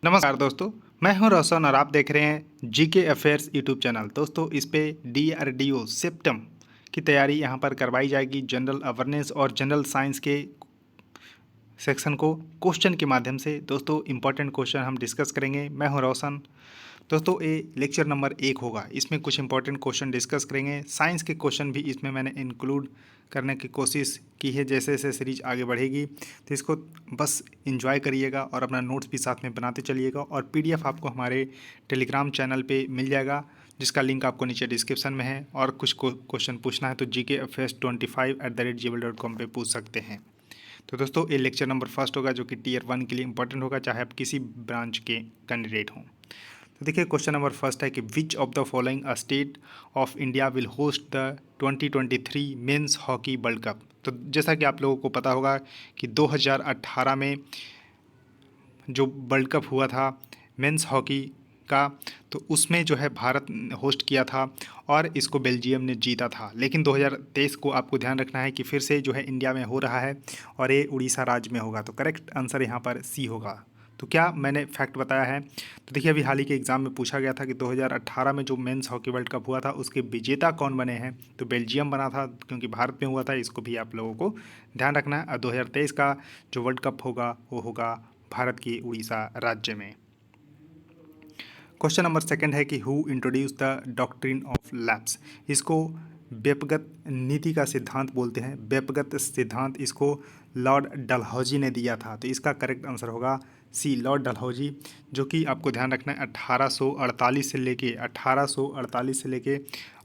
नमस्कार दोस्तों, मैं हूं रोशन और आप देख रहे हैं जीके अफेयर्स यूट्यूब चैनल। दोस्तों, इस पे डीआरडीओ सेप्टम की तैयारी यहां पर करवाई जाएगी। जनरल अवेयरनेस और जनरल साइंस के सेक्शन को क्वेश्चन के माध्यम से दोस्तों इंपॉर्टेंट क्वेश्चन हम डिस्कस करेंगे। मैं हूं रोशन। दोस्तों, ये लेक्चर नंबर 1 होगा। इसमें कुछ इंपॉर्टेंट क्वेश्चन डिस्कस करेंगे। साइंस के क्वेश्चन भी इसमें मैंने इंक्लूड करने की कोशिश की है। जैसे जैसे सीरीज आगे बढ़ेगी तो इसको बस इंजॉय करिएगा और अपना नोट्स भी साथ में बनाते चलिएगा। और पीडीएफ आपको हमारे टेलीग्राम चैनल पे मिल जाएगा, जिसका लिंक आपको नीचे डिस्क्रिप्शन में है। और कुछ क्वेश्चन पूछना है तो gkfs25@gmail.com पे पूछ सकते हैं। तो दोस्तों, ये लेक्चर नंबर फर्स्ट होगा जो कि टीयर 1 के लिए इंपॉर्टेंट होगा, चाहे आप किसी ब्रांच के कैंडिडेट हों। तो देखिए, क्वेश्चन नंबर फर्स्ट है कि which of the following state of India will host the 2023 men's hockey world cup. तो जैसा कि आप लोगों को पता होगा कि 2018 में जो वर्ल्ड कप हुआ था मेंस हॉकी का, तो उसमें जो है भारत होस्ट किया था और इसको बेल्जियम ने जीता था। लेकिन 2023 को आपको ध्यान रखना है कि फिर से जो है इंडिया में हो रहा है और ये उड़ीसा राज्य में होगा। तो करेक्ट आंसर यहाँ पर सी होगा। तो क्या मैंने फैक्ट बताया है? तो देखिए, अभी हाल ही के एग्जाम में पूछा गया था कि 2018 में जो मेंस हॉकी वर्ल्ड कप हुआ था उसके विजेता कौन बने हैं, तो बेल्जियम बना था, क्योंकि भारत में हुआ था। इसको भी आप लोगों को ध्यान रखना है। और 2023 का जो वर्ल्ड कप होगा वो होगा भारत की उड़ीसा राज्य में। क्वेश्चन नंबर सेकंड है कि who introduce the doctrine of lapse. इसको व्यपगत नीति का सिद्धांत बोलते हैं। व्यपगत सिद्धांत इसको लॉर्ड डलहौजी ने दिया था। तो इसका करेक्ट आंसर होगा सी, लॉर्ड डलहौजी, जो कि आपको ध्यान रखना है 1848 से लेके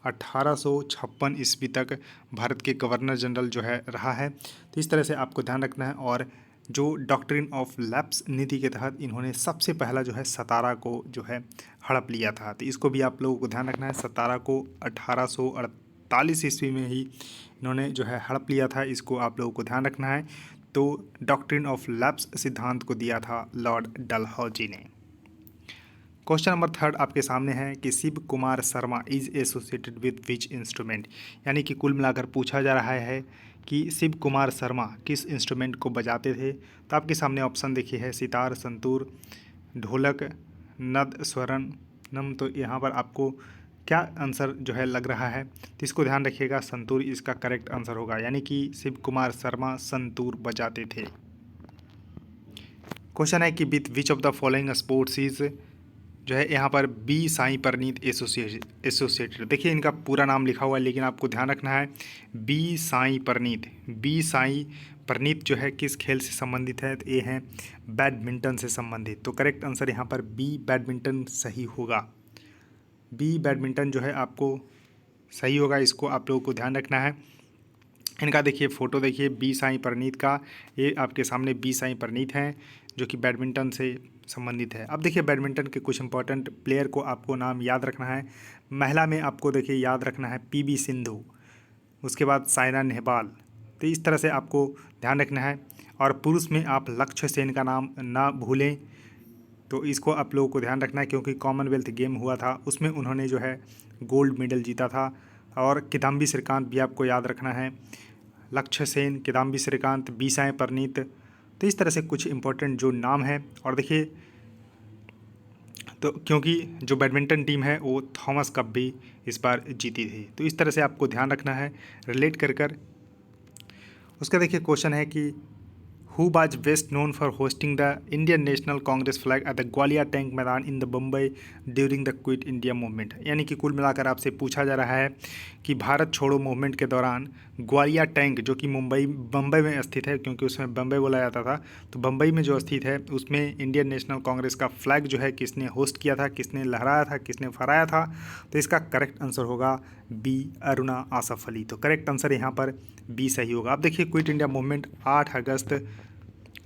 1856 ईस्वी तक भारत के गवर्नर जनरल जो है रहा है। तो इस तरह से आपको ध्यान रखना है। और जो डॉक्ट्रिन ऑफ लैप्स नीति के तहत इन्होंने सबसे पहला जो है सतारा को जो है हड़प लिया था। तो इसको भी आप लोगों को ध्यान रखना है। सतारा को 1848 ईस्वी में ही इन्होंने जो है हड़प लिया था। इसको आप लोगों को ध्यान रखना है। तो डॉक्ट्रिन ऑफ लैप्स सिद्धांत को दिया था लॉर्ड डलहौजी ने। क्वेश्चन नंबर थर्ड आपके सामने है कि Shiv Kumar Sharma is associated with which instrument. यानी कि कुल मिलाकर पूछा जा रहा है कि शिव कुमार शर्मा किस इंस्ट्रूमेंट को बजाते थे। तो आपके सामने ऑप्शन देखिए है सितार, संतूर, ढोलक, नद, स्वरनम। तो यहाँ पर आपको क्या आंसर जो है लग रहा है, तो इसको ध्यान रखिएगा, संतूर इसका करेक्ट आंसर होगा। यानी कि शिव कुमार शर्मा संतूर बजाते थे। क्वेश्चन है कि with which of the following sports is जो है यहाँ पर बी साई परनीत एसोसिएटेड। देखिए, इनका पूरा नाम लिखा हुआ है, लेकिन आपको ध्यान रखना है बी साई परनीत। बी साई परनीत जो है किस खेल से संबंधित है, तो ये हैं बैडमिंटन से संबंधित। तो करेक्ट आंसर यहाँ पर बी बैडमिंटन सही होगा। बी बैडमिंटन जो है आपको सही होगा। इसको आप लोगों को ध्यान रखना है। इनका देखिए फ़ोटो देखिए बी साई परनीत का, ये आपके सामने बी साई परनीत हैं जो कि बैडमिंटन से संबंधित है। अब देखिए, बैडमिंटन के कुछ इंपॉर्टेंट प्लेयर को आपको नाम याद रखना है। महिला में आपको देखिए याद रखना है पीवी सिंधु, उसके बाद साइना नेहवाल। तो इस तरह से आपको ध्यान रखना है। और पुरुष में आप लक्ष्य सेन का नाम ना भूलें। तो इसको आप लोगों को ध्यान रखना है, क्योंकि कॉमनवेल्थ गेम हुआ था उसमें उन्होंने जो है गोल्ड मेडल जीता था। और किदाम्बी श्रीकांत भी आपको याद रखना है। लक्ष्य सेन, किदाम्बी श्रीकांत, बी साई परनीत। तो इस तरह से कुछ इंपॉर्टेंट जो नाम है। और देखिए, तो क्योंकि जो बैडमिंटन टीम है वो थॉमस कप भी इस बार जीती थी। तो इस तरह से आपको ध्यान रखना है रिलेट कर। उसका देखिए क्वेश्चन है कि who was best known for hoisting the Indian National Congress flag at the Gwalior Tank Maidan in the Bombay during the Quit India Movement. यानी कि कुल मिलाकर आपसे पूछा जा रहा है कि भारत छोड़ो मूवमेंट के दौरान ग्वालियर टैंक, जो कि बम्बई में स्थित है, क्योंकि उसमें बम्बई बोला जाता था, तो बम्बई में जो स्थित है उसमें इंडियन नेशनल कांग्रेस का फ्लैग जो है किसने होस्ट किया था, किसने लहराया था, किसने फहराया था। तो इसका करेक्ट आंसर होगा बी, अरुणा आसफ अली। तो करेक्ट आंसर यहाँ पर बी सही होगा। अब देखिए, क्विट इंडिया मूवमेंट 8 अगस्त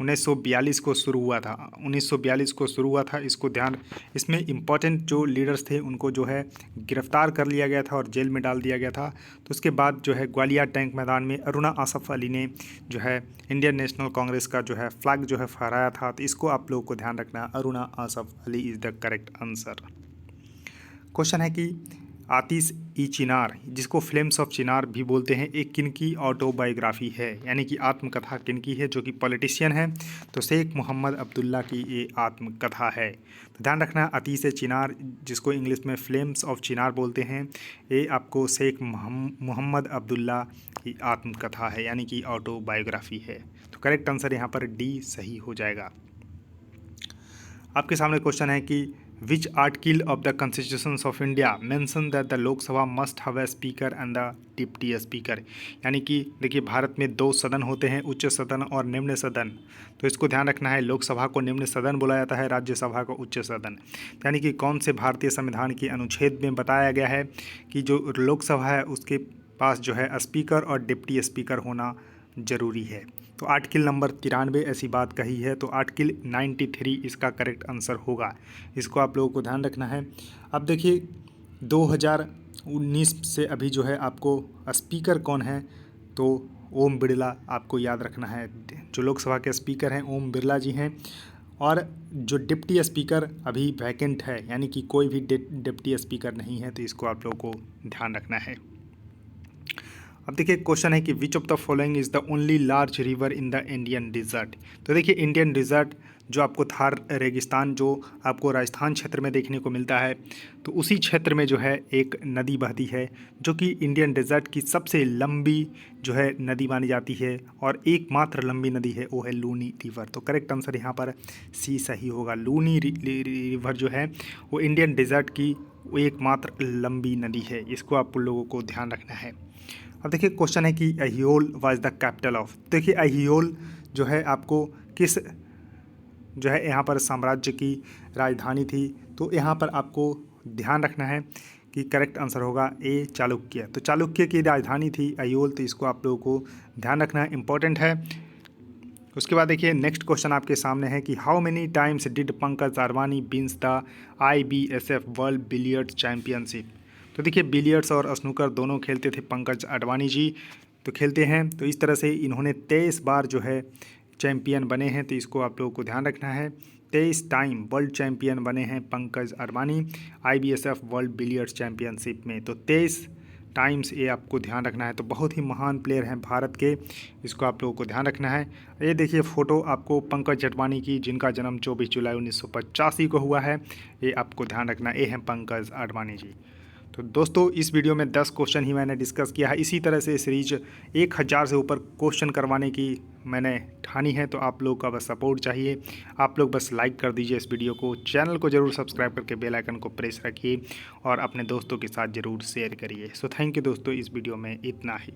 1942 को शुरू हुआ था। 1942 को शुरू हुआ था। इसको ध्यान, इसमें इम्पॉर्टेंट जो लीडर्स थे उनको जो है गिरफ्तार कर लिया गया था और जेल में डाल दिया गया था। तो उसके बाद जो है ग्वालियर टैंक मैदान में अरुणा आसफ अली ने जो है इंडियन नेशनल कांग्रेस का जो है फ्लैग जो है फहराया था। तो इसको आप लोगों को ध्यान रखना है, Aruna Asaf Ali is the correct answer. Question है कि आतिश ई चिनार, जिसको फ्लेम्स ऑफ चिनार भी बोलते हैं, एक किनकी ऑटोबायोग्राफी है, यानी कि आत्मकथा किनकी है, जो कि पॉलिटिशियन है, तो शेख मोहम्मद अब्दुल्ला की ये आत्मकथा है। तो ध्यान रखना, आतिश चिनार, जिसको इंग्लिश में फ्लेम्स ऑफ चिनार बोलते हैं, ये आपको शेख मोहम्मद अब्दुल्ला की आत्मकथा है, यानी कि ऑटोबायोग्राफी है। तो करेक्ट आंसर यहाँ पर डी सही हो जाएगा। आपके सामने क्वेश्चन है कि which article of the constitution of India mention that the Lok Sabha must have a speaker and the deputy speaker, यानी कि देखिए भारत में 2 सदन होते हैं, उच्च सदन और निम्न सदन। तो इसको ध्यान रखना है, लोकसभा को निम्न सदन बोला जाता है, राज्यसभा को उच्च सदन। यानी कि कौन से भारतीय संविधान के अनुच्छेद में बताया गया है कि जो लोकसभा है उसके पास जो है स्पीकर और डिप्टी स्पीकर होना जरूरी है। तो आर्टिकल नंबर 93 ऐसी बात कही है, तो आर्टिकल 93 इसका करेक्ट आंसर होगा। इसको आप लोगों को ध्यान रखना है। अब देखिए 2019 से अभी जो है आपको स्पीकर कौन है, तो ओम बिरला आपको याद रखना है। जो लोकसभा के स्पीकर हैं ओम बिरला जी हैं, और जो डिप्टी स्पीकर अभी वैकेंट है, यानी कि कोई भी डिप्टी स्पीकर नहीं है, तो इसको आप लोगों को ध्यान रखना है। अब देखिए क्वेश्चन है कि which of the following is the only large river in the Indian desert. तो देखिए इंडियन डिज़र्ट जो आपको थार रेगिस्तान जो आपको राजस्थान क्षेत्र में देखने को मिलता है, तो उसी क्षेत्र में जो है एक नदी बहती है, जो कि इंडियन डिज़र्ट की सबसे लंबी जो है नदी मानी जाती है, और एकमात्र लंबी नदी है वो है लूनी रिवर। तो करेक्ट आंसर यहाँ पर सी सही होगा। लूनी रिवर जो है वो इंडियन डिज़र्ट की एकमात्र लंबी नदी है, इसको आप लोगों को ध्यान रखना है। अब देखिए क्वेश्चन है कि अहियोल वाज द कैपिटल ऑफ। देखिए अहियोल जो है आपको किस जो है यहाँ पर साम्राज्य की राजधानी थी, तो यहाँ पर आपको ध्यान रखना है कि करेक्ट आंसर होगा ए चालुक्य। तो चालुक्य की राजधानी थी अहियोल, तो इसको आप लोगों को ध्यान रखना है, इंपॉर्टेंट है। उसके बाद देखिए नेक्स्ट क्वेश्चन आपके सामने है कि how many times did Pankaj Advani wins the IBSF world billiards championship. तो देखिए बिलियर्ड्स और स्नूकर दोनों खेलते थे पंकज अडवाणी जी, तो खेलते हैं, तो इस तरह से इन्होंने 23 बार जो है चैंपियन बने हैं, तो इसको आप लोगों को ध्यान रखना है। 23 टाइम वर्ल्ड चैंपियन बने हैं Pankaj Advani IBSF world billiards championship में, तो 23 टाइम्स ये आपको ध्यान रखना है। तो बहुत ही महान प्लेयर हैं भारत के, इसको आप लोगों को ध्यान रखना है। ये देखिए फ़ोटो आपको पंकज अडवाणी की, जिनका जन्म 24 जुलाई 1985 को हुआ है, ये आपको ध्यान रखना, ये हैं पंकज अडवाणी जी। तो दोस्तों इस वीडियो में 10 क्वेश्चन ही मैंने डिस्कस किया है। इसी तरह से सीरीज 1000 से ऊपर क्वेश्चन करवाने की मैंने ठानी है, तो आप लोग का बस सपोर्ट चाहिए। आप लोग बस लाइक कर दीजिए इस वीडियो को, चैनल को ज़रूर सब्सक्राइब करके बेल आइकन को प्रेस रखिए और अपने दोस्तों के साथ ज़रूर शेयर करिए। सो थैंक यू दोस्तों, इस वीडियो में इतना ही।